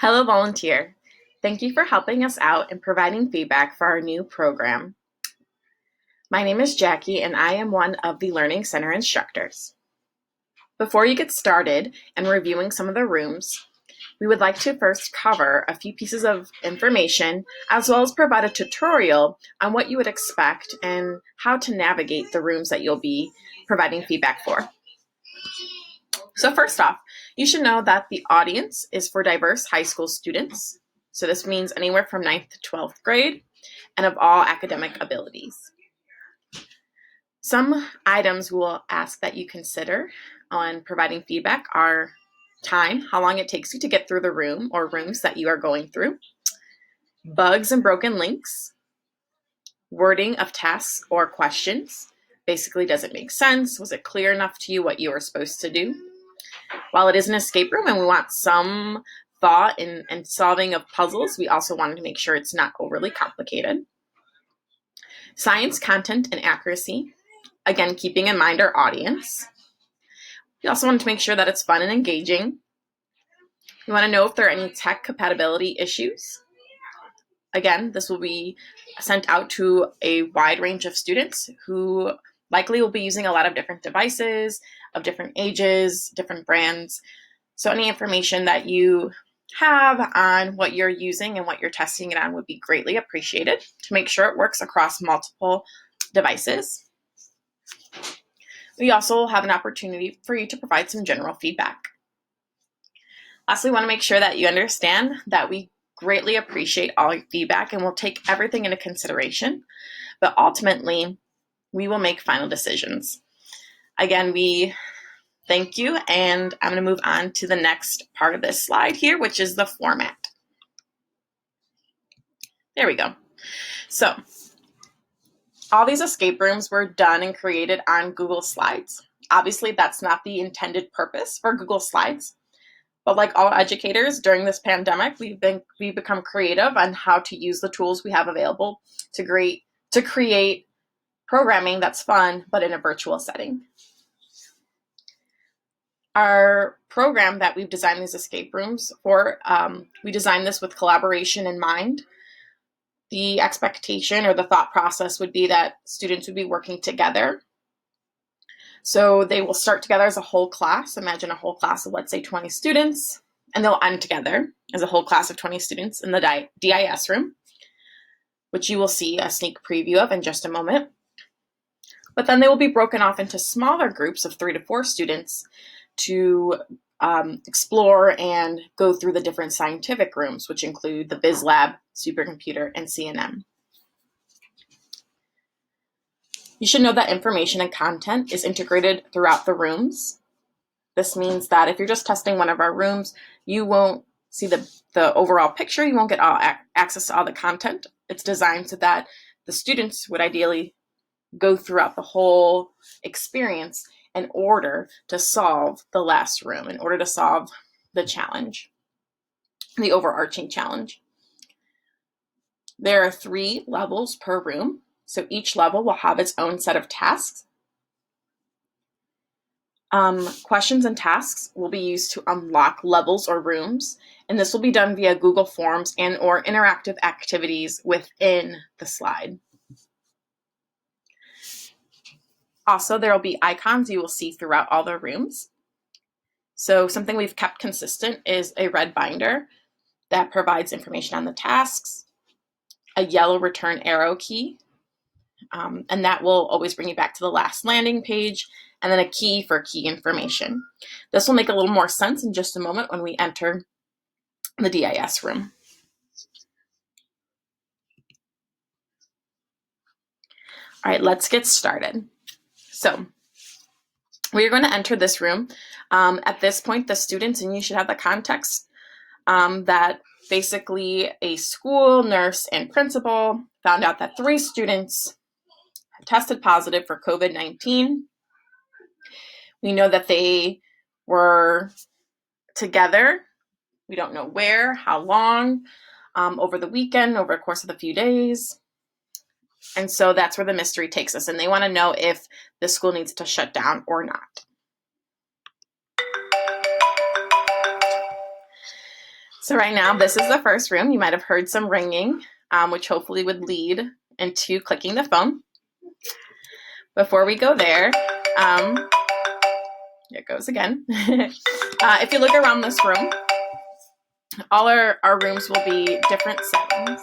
Hello, volunteer. Thank you for helping us out and providing feedback for our new program. My name is Jackie, and I am one of the Learning Center instructors. Before you get started and reviewing some of the rooms, we would like to first cover a few pieces of information as well as provide a tutorial on what you would expect and how to navigate the rooms that you'll be providing feedback for. So first off, you should know that the audience is for diverse high school students. So this means anywhere from 9th to 12th grade and of all academic abilities. Some items we will ask that you consider on providing feedback are time, how long it takes you to get through the room or rooms that you are going through, bugs and broken links, wording of tasks or questions. Basically, does it make sense? Was it clear enough to you what you were supposed to do? While it is an escape room and we want some thought and solving of puzzles, we also wanted to make sure it's not overly complicated. Science, content, and accuracy. Again, keeping in mind our audience. We also wanted to make sure that it's fun and engaging. We want to know if there are any tech compatibility issues. Again, this will be sent out to a wide range of students who likely will be using a lot of different devices of different ages, different brands. So any information that you have on what you're using and what you're testing it on would be greatly appreciated to make sure it works across multiple devices. We also have an opportunity for you to provide some general feedback. Lastly, we want to make sure that you understand that we greatly appreciate all your feedback and will take everything into consideration, but ultimately, we will make final decisions. Again, we thank you, and I'm going to move on to the next part of this slide here, which is the format. There we go. So, all these escape rooms were done and created on Google Slides. Obviously, that's not the intended purpose for Google Slides, but like all educators during this pandemic, we've become creative on how to use the tools we have available to create programming that's fun, but in a virtual setting. Our program that we've designed these escape rooms for, we designed this with collaboration in mind. The expectation or the thought process would be that students would be working together. So they will start together as a whole class. Imagine a whole class of, let's say, 20 students, and they'll end together as a whole class of 20 students in the DIS room, which you will see a sneak preview of in just a moment. But then they will be broken off into smaller groups of 3 to 4 students to explore and go through the different scientific rooms, which include the Biz Lab, Supercomputer, and CNM. You should know that information and content is integrated throughout the rooms. This means that if you're just testing one of our rooms, you won't see the overall picture. You won't get access to all the content. It's designed so that the students would ideally go throughout the whole experience in order to solve the last room, in order to solve the challenge, the overarching challenge. There are 3 levels per room, so each level will have its own set of tasks. Questions and tasks will be used to unlock levels or rooms, and this will be done via Google Forms and or interactive activities within the slide. Also, there will be icons you will see throughout all the rooms. So something we've kept consistent is a red binder that provides information on the tasks, a yellow return arrow key, and that will always bring you back to the last landing page, and then a key for key information. This will make a little more sense in just a moment when we enter the DIS room. All right, let's get started. So we are going to enter this room. At this point, the students, and you should have the context, that basically a school nurse and principal found out that 3 students tested positive for COVID-19. We know that they were together. We don't know where, how long, over the weekend, over the course of the few days. And so that's where the mystery takes us. And they want to know if the school needs to shut down or not. So right now, this is the first room. You might have heard some ringing, which hopefully would lead into clicking the phone. Before we go there, here it goes again. If you look around this room, all our rooms will be different settings.